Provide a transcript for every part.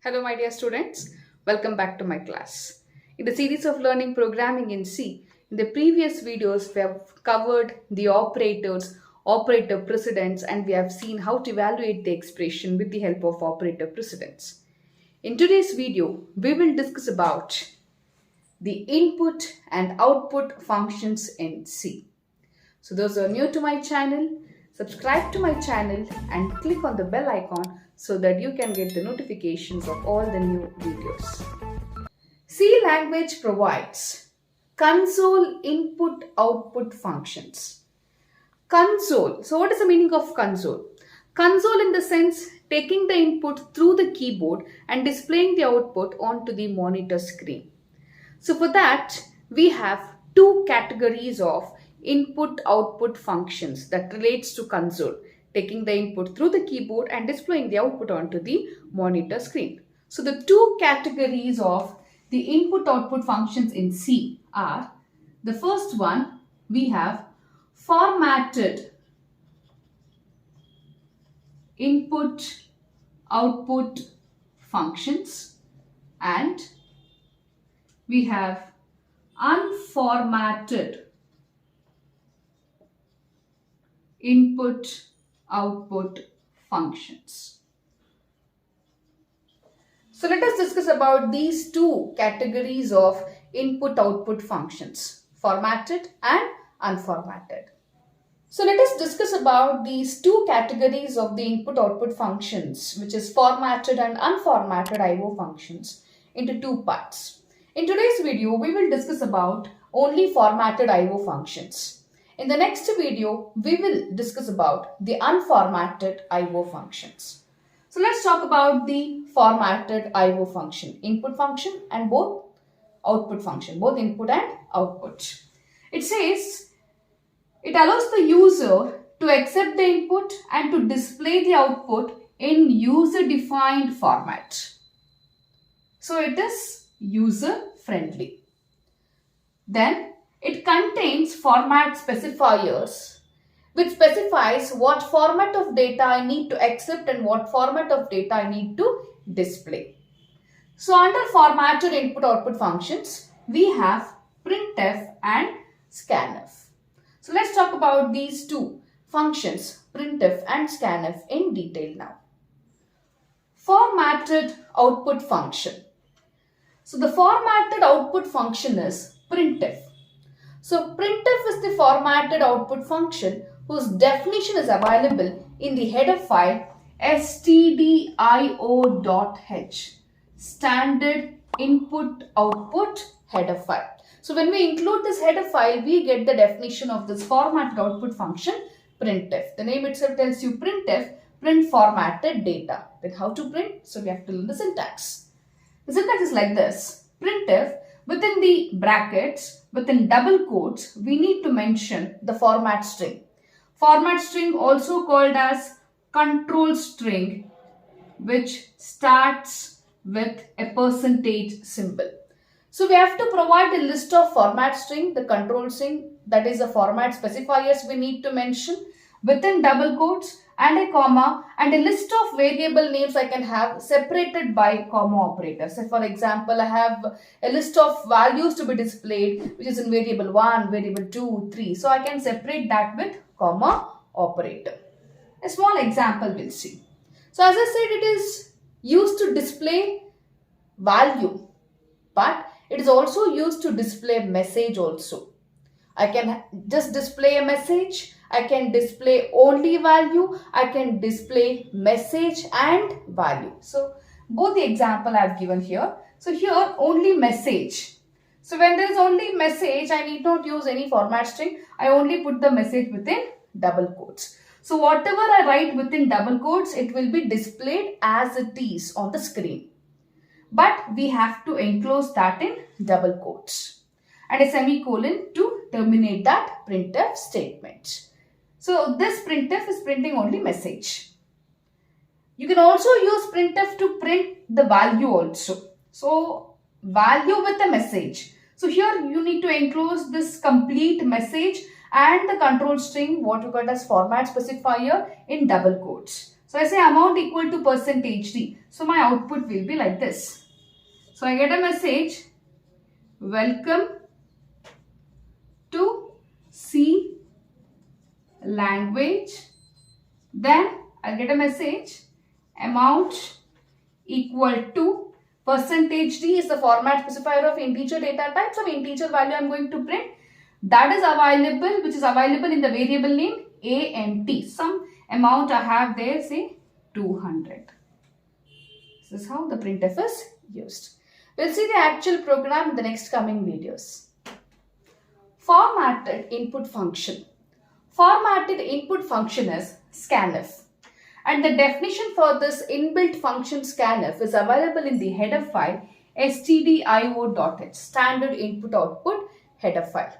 Hello, my dear students. Welcome back to my class. In the series of learning programming in C, in the previous videos, we have covered the operators, operator precedents, and we have seen how to evaluate the expression with the help of operator precedents. In today's video, we will discuss about the input and output functions in C. So those who are new to my channel, subscribe to my channel and click on the bell icon so that you can get the notifications of all the new videos. C language provides console input-output functions. Console. So what is the meaning of console? Console in the sense taking the input through the keyboard and displaying the output onto the monitor screen. So for that, we have two categories of input-output functions that relates to console, taking the input through the keyboard and displaying the output onto the monitor screen. So the two categories of the input-output functions in C are, the first one, we have formatted input-output functions and we have unformatted input-output functions. So let us discuss about these two categories of input-output functions, formatted and unformatted. So let us discuss about these two categories of the input-output functions, which is formatted and unformatted I/O functions, into two parts. In today's video, we will discuss about only formatted I/O functions. In the next video, we will discuss about the unformatted I/O functions. So let's talk about the formatted I/O function, input function and both output function, both input and output. It says it allows the user to accept the input and to display the output in user-defined format. So it is user-friendly. Then it contains format specifiers which specifies what format of data I need to accept and what format of data I need to display. So under formatted input-output functions, we have printf and scanf. So let's talk about these two functions, printf and scanf, in detail now. Formatted output function. So the formatted output function is printf. So printf is the formatted output function whose definition is available in the header file stdio.h, standard input output header file. So when we include this header file, we get the definition of this formatted output function, printf. The name itself tells you printf, print formatted data. Then how to print? So we have to learn the syntax. The syntax is like this. Printf, within the brackets, within double quotes, we need to mention the format string. Format string, also called as control string, which starts with a percentage symbol. So we have to provide a list of format string, the control string, that is the format specifiers we need to mention, within double quotes and a comma, and a list of variable names I can have separated by comma operator. So for example, I have a list of values to be displayed, which is in variable 1, variable 2, 3. So I can separate that with comma operator. A small example we'll see. So as I said, it is used to display value, but it is also used to display message also. I can just display a message, I can display only value, I can display message and value. So both the example I have given here. So here only message. So when there is only message, I need not use any format string. I only put the message within double quotes. So whatever I write within double quotes, it will be displayed as it is on the screen. But we have to enclose that in double quotes and a semicolon to terminate that printf statement. So this printf is printing only message. You can also use printf to print the value also. So value with a message. So here you need to enclose this complete message and the control string, what you got as format specifier, in double quotes. So I say amount equal to percentage D. So my output will be like this. So I get a message, welcome to C language. Then I get a message, amount equal to percentage D is the format specifier of integer data type. So integer value I am going to print. That is available, which is available in the variable name A and T. Some amount I have there, say 200. This is how the printf is used. We'll see the actual program in the next coming videos. Formatted input function. Formatted input function is scanf. And the definition for this inbuilt function scanf is available in the header file stdio.h, standard input output header file.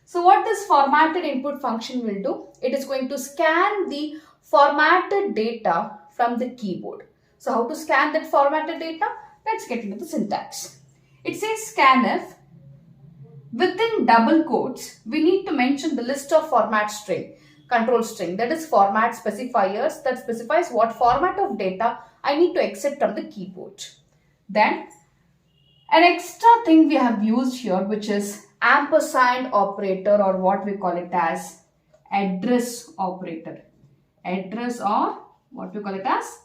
So what this formatted input function will do, it is going to scan the formatted data from the keyboard. So how to scan that formatted data? Let's get into the syntax. It says scanf. Within double quotes, we need to mention the list of format string, control string, that is format specifiers that specifies what format of data I need to accept from the keyboard. Then an extra thing we have used here, which is ampersand operator, or what we call it as address operator. Address, or what we call it as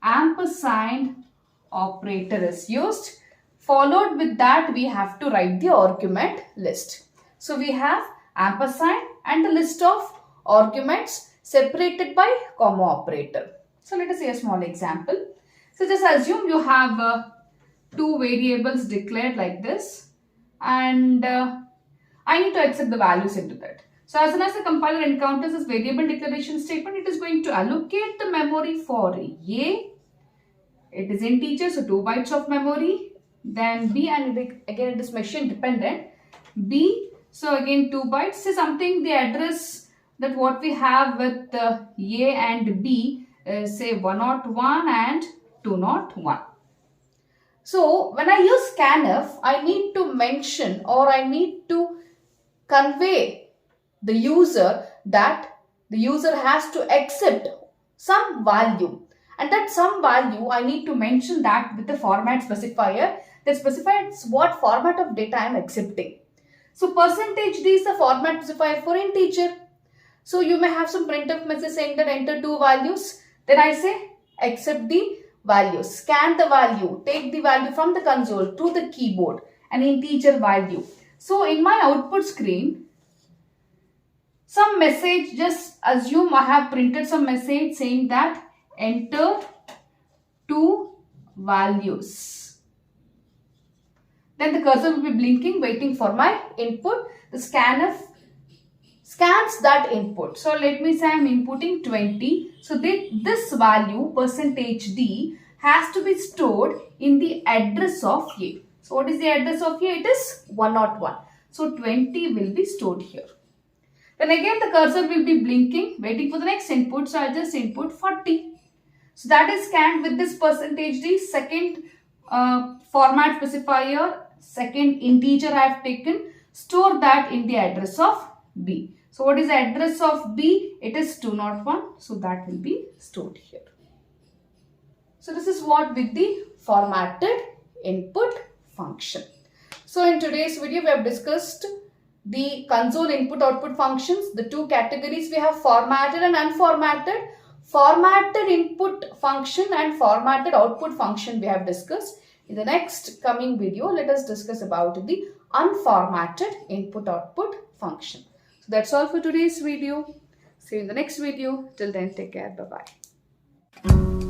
ampersand operator is used. Followed with that, we have to write the argument list. So we have ampersand and the list of arguments separated by comma operator. So let us see a small example. So just assume you have two variables declared like this, and I need to accept the values into that. So as soon as the compiler encounters this variable declaration statement, it is going to allocate the memory for A. It is integer, so 2 bytes of memory. Then B, and again it is machine dependent. B, so again 2 bytes. Say something, the address that what we have with A and B is say 101 and 201. So when I use scanf, I need to mention, or I need to convey the user that the user has to accept some value, and that some value I need to mention that with the format specifier that specifies what format of data I am accepting. So percentage D is the format specifier for integer. So you may have some printf message saying that enter two values. Then I say accept the value, scan the value, take the value from the console to the keyboard, an integer value. So in my output screen, some message, just assume I have printed some message saying that enter two values. Then the cursor will be blinking, waiting for my input. The scanf scans that input. So let me say I am inputting 20. So this value, percentage D, has to be stored in the address of A. So what is the address of A? It is 101. So 20 will be stored here. Then again the cursor will be blinking, waiting for the next input. So I just input 40. So that is scanned with this percentage D, second format specifier, second integer I have taken. Store that in the address of B. So what is the address of B? It is 201. So that will be stored here. So this is what with the formatted input function. So in today's video, we have discussed the console input output functions. The two categories we have, formatted and unformatted. Formatted input function and formatted output function we have discussed. In the next coming video, let us discuss about the unformatted input output function. So that's all for today's video. See you in the next video. Till then, take care. Bye-bye.